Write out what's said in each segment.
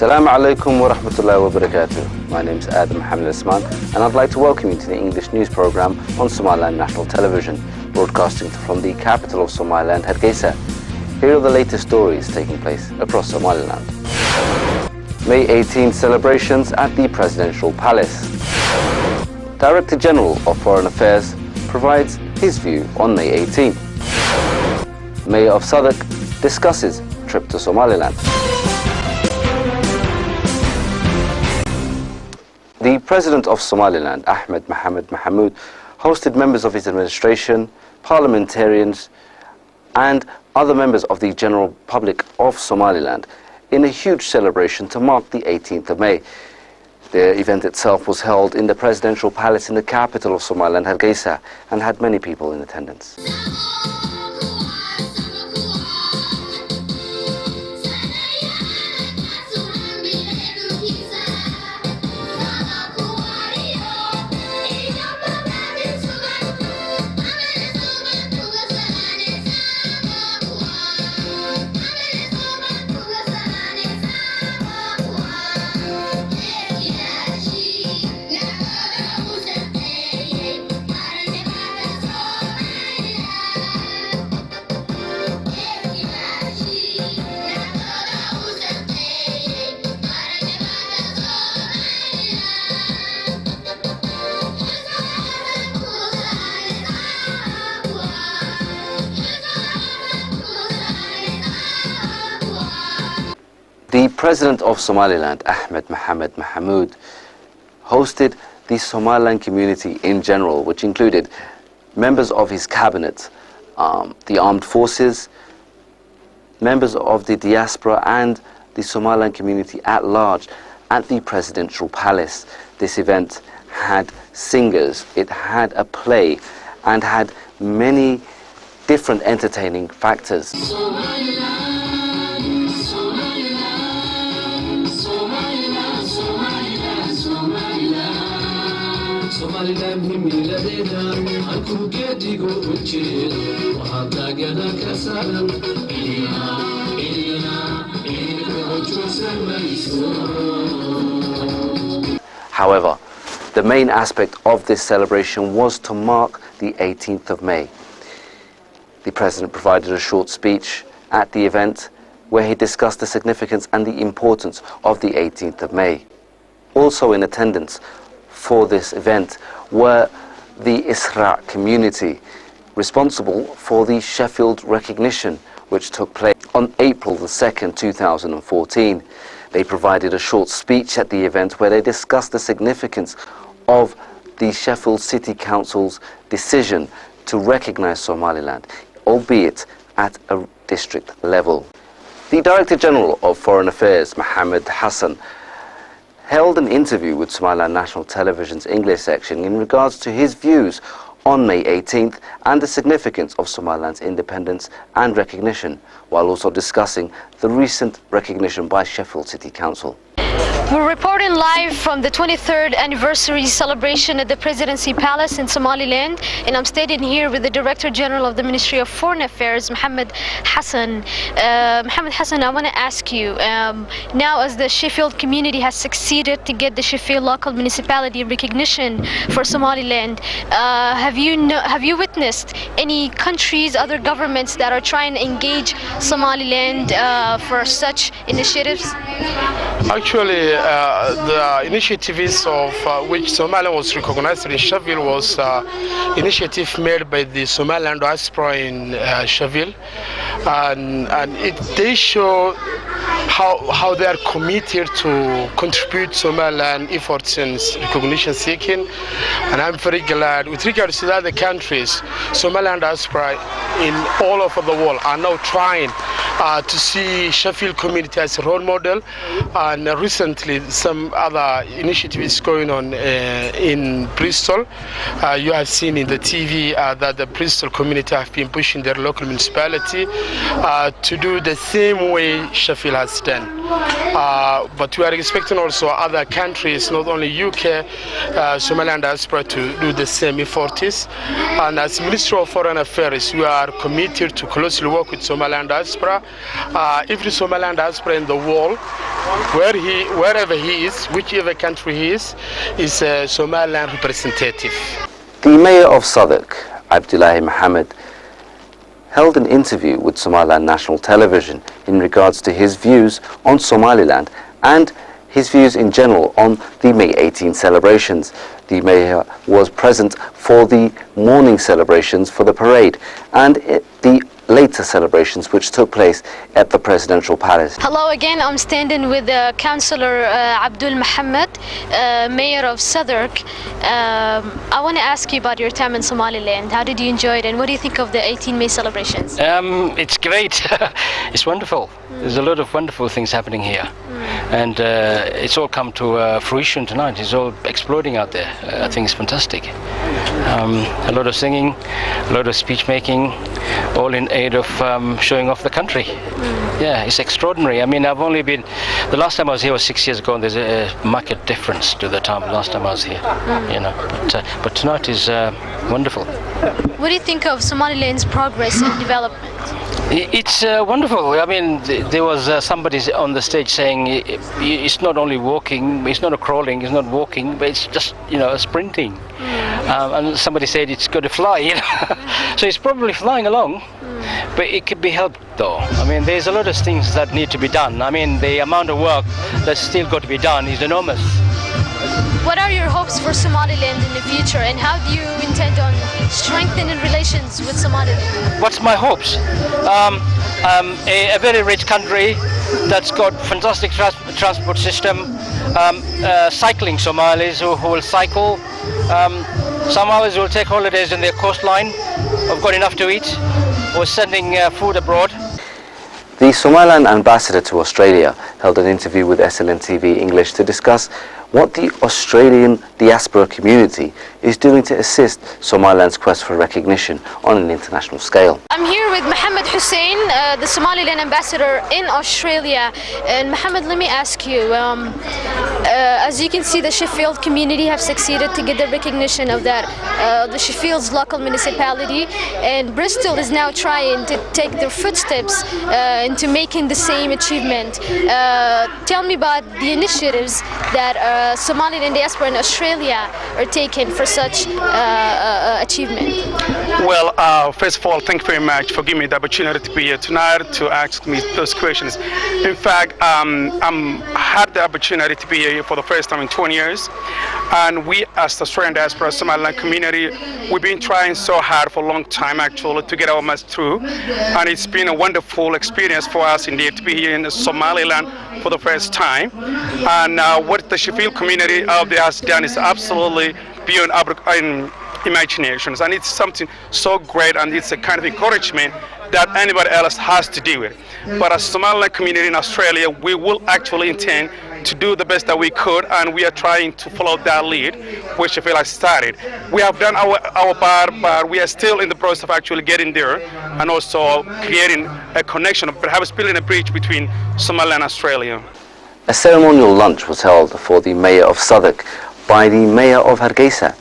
Assalamu alaikum wa rahmatullahi wa barakatuh. My name is Adam Mohammed Osman and I'd like to welcome you to the English news program on Somaliland National Television, broadcasting from the capital of Somaliland, Hargeisa. Here are the latest stories taking place across Somaliland. May 18 celebrations at the Presidential Palace. Director General of Foreign Affairs provides his view on May 18. Mayor of Southwark discusses trip to Somaliland. The President of Somaliland, Ahmed Mohamed Mohamud, hosted members of his administration, parliamentarians and other members of the general public of Somaliland in a huge celebration to mark the 18th of May. The event itself was held in the Presidential Palace in the capital of Somaliland, Hargeisa, and had many people in attendance. The President of Somaliland, Ahmed Mohamed Mohamud, hosted the Somaliland community in general, which included members of his cabinet, the armed forces, members of the diaspora and the Somaliland community at large at the Presidential Palace. This event had singers, it had a play and had many different entertaining factors. However, the main aspect of this celebration was to mark the 18th of May. The President provided a short speech at the event where he discussed the significance and the importance of the 18th of May. Also in attendance for this event were the Isra community, responsible for the Sheffield recognition, which took place on April the 2nd, 2014. They provided a short speech at the event where they discussed the significance of the Sheffield City Council's decision to recognise Somaliland, albeit at a district level. The Director General of Foreign Affairs, Mohammed Hassan, held an interview with Somaliland National Television's English section in regards to his views on May 18th and the significance of Somaliland's independence and recognition, while also discussing the recent recognition by Sheffield City Council. We're reporting live from the 23rd anniversary celebration at the Presidency Palace in Somaliland, and I'm standing here with the Director General of the Ministry of Foreign Affairs, Mohammed Hassan. Mohammed Hassan, I want to ask you, now as the Sheffield community has succeeded to get the Sheffield local municipality recognition for Somaliland, have you witnessed any countries, other governments that are trying to engage Somaliland for such initiatives? Actually, the initiatives of which Somaliland was recognized in Sheffield was initiative made by the Somaliland diaspora in Sheffield, and they show how they are committed to contribute Somaliland efforts in recognition seeking, and I'm very glad. With regards to the other countries, Somaliland diaspora in all over the world are now trying to see Sheffield community as a role model, and recently some other initiatives going on in Bristol. You have seen in the TV that the Bristol community have been pushing their local municipality to do the same way Sheffield has done. But we are expecting also other countries, not only UK, Somaliland diaspora, to do the same efforts. And as Ministry of Foreign Affairs, we are committed to closely work with Somaliland diaspora. Every Somaliland diaspora in the world, wherever he is, whichever country he is a Somaliland representative. The Mayor of Southwark, Abdullahi Mohammed, held an interview with Somaliland National Television in regards to his views on Somaliland and his views in general on the May 18 celebrations. The Mayor was present for the morning celebrations for the parade and the later celebrations which took place at the Presidential Palace. Hello again, I'm standing with Councillor Abdul Mohammed, Mayor of Southwark. I want to ask you about your time in Somaliland. How did you enjoy it and what do you think of the 18 May celebrations? It's great. It's wonderful. There's a lot of wonderful things happening here. And it's all come to fruition tonight. It's all exploding out there. I think it's fantastic. A lot of singing, a lot of speech making, all in aid of showing off the country. Yeah, it's extraordinary. I mean, I've only been, the last time I was here was 6 years ago, and there's a marked difference to the time last time I was here. You know, but tonight is wonderful. What do you think of Somaliland's progress and development? It's wonderful. I mean, there was somebody on the stage saying it's not only walking, it's not a crawling, it's not walking, but it's just, you know, sprinting. And somebody said it's going to fly, you know. So it's probably flying along, but it could be helped though. I mean, there's a lot of things that need to be done. I mean, the amount of work that's still got to be done is enormous. What are your hopes for Somaliland in the future and how do you intend on strengthening relations with Somaliland? What's my hopes? A very rich country that's got fantastic transport system, cycling Somalis who will cycle. Somalis will take holidays in their coastline, have got enough to eat, or sending food abroad. The Somaliland ambassador to Australia held an interview with SLN-TV English to discuss what the Australian diaspora community is doing to assist Somaliland's quest for recognition on an international scale. I'm here with Mohammed Hussein, the Somaliland ambassador in Australia. And Mohammed, let me ask you, as you can see, the Sheffield community have succeeded to get the recognition of that, the Sheffield's local municipality, and Bristol is now trying to take their footsteps into making the same achievement. Tell me about the initiatives that Somaliland diaspora in Australia are taking for such achievement. Well, first of all, thank you very much for giving me the opportunity to be here tonight to ask me those questions. In fact, I had the opportunity to be here for the first time in 20 years, and we as the Australian diaspora Somaliland community, we've been trying so hard for a long time actually to get our message through, and it's been a wonderful experience for us indeed to be here in Somaliland for the first time. And what the Sheffield community out there has done is absolutely beyond our imaginations, and it's something so great, and it's a kind of encouragement that anybody else has to do it. But as Somaliland community in Australia, we will actually intend to do the best that we could, and we are trying to follow that lead which Sheffield has started. We have done our part, but we are still in the process of actually getting there and also creating a connection, perhaps building a bridge between Somaliland and Australia. A ceremonial lunch was held for the Mayor of Southwark by the Mayor of Hargeisa,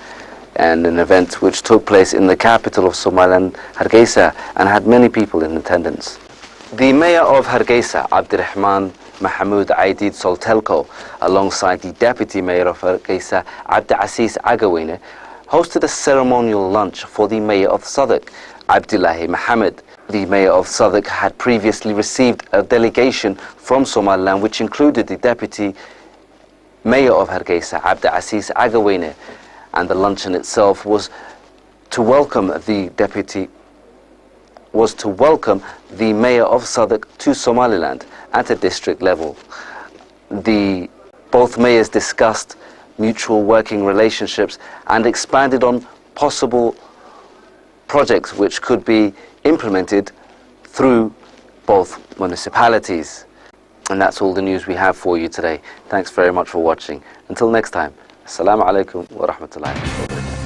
and an event which took place in the capital of Somaliland, Hargeisa, and had many people in attendance. The Mayor of Hargeisa, Abdirahman Mahmoud Aidid Soltelko, alongside the Deputy Mayor of Hargeisa, Abdulaziz Agawine, hosted a ceremonial lunch for the Mayor of Southwark, Abdullahi Mohammed. The Mayor of Southwark had previously received a delegation from Somaliland which included the Deputy Mayor of Hargeisa, Abdulaziz Agawine, and the luncheon itself was to welcome the Mayor of Southwark to Somaliland at a district level. Both mayors discussed mutual working relationships and expanded on possible projects which could be implemented through both municipalities. And that's all the news we have for you today. Thanks very much for watching. Until next time, Assalamu alaikum wa rahmatullahi wa barakatuh.